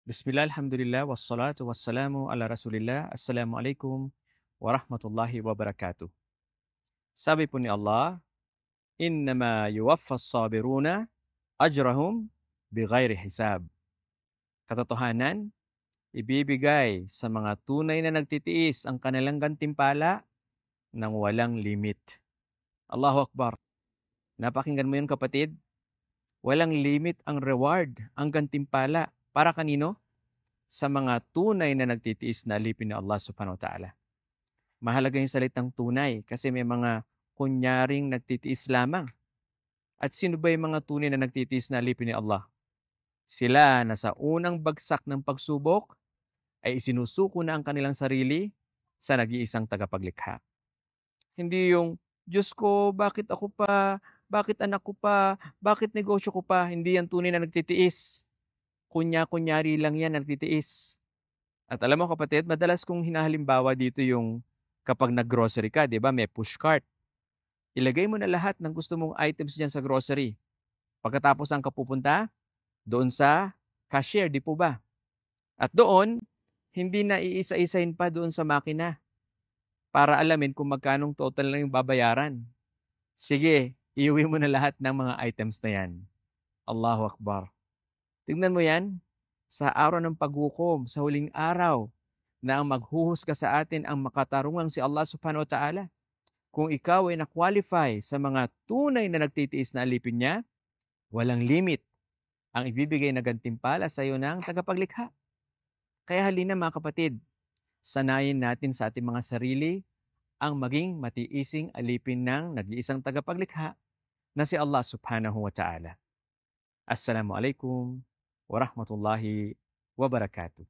Bismillah, alhamdulillah, wassalatu wassalamu ala rasulillah. Assalamualaikum warahmatullahi wabarakatuh. Sabi po ni Allah, Innama yuwaffas sabiruna ajrahum bighairi hisab. Katotohanan, ibibigay sa mga tunay na nagtitiis ang kanilang gantimpala ng walang limit. Allahu Akbar. Napakinggan mo yun, kapatid? Walang limit ang reward, ang gantimpala. Para kanino? Sa mga tunay na nagtitiis na alipin ni Allah subhanahu wa ta'ala. Mahalaga yung salitang tunay kasi may mga kunyaring nagtitiis lamang. At sino ba yung mga tunay na nagtitiis na alipin ni Allah? Sila na sa unang bagsak ng pagsubok ay isinusuko na ang kanilang sarili sa nag-iisang tagapaglikha. Hindi yung, Diyos ko, bakit ako pa? Bakit anak ko pa? Bakit negosyo ko pa? Hindi yan tunay na nagtitiis. Kunya-kunyari lang yan nagtitiis. At alam mo, kapatid, madalas kong hinahalimbawa dito yung kapag nag-grocery ka, di ba, may push cart. Ilagay mo na lahat ng gusto mong items dyan sa grocery. Pagkatapos ang kapupunta, doon sa cashier, di po ba? At doon, hindi na iisa-isahin pa doon sa makina para alamin kung magkanong total lang yung babayaran. Sige, iuwi mo na lahat ng mga items na yan. Allahu Akbar. Tignan mo yan, sa araw ng paghukom, sa huling araw, na ang maghuhusga sa atin ang makatarungang si Allah subhanahu wa ta'ala. Kung ikaw ay na-qualify sa mga tunay na nagtitiis na alipin niya, walang limit ang ibibigay na gantimpala sa iyo ng tagapaglikha. Kaya halina mga kapatid, sanayin natin sa ating mga sarili ang maging matiising alipin ng nag-iisang tagapaglikha na si Allah subhanahu wa ta'ala. Assalamualaikum warahmatullahi wabarakatuh.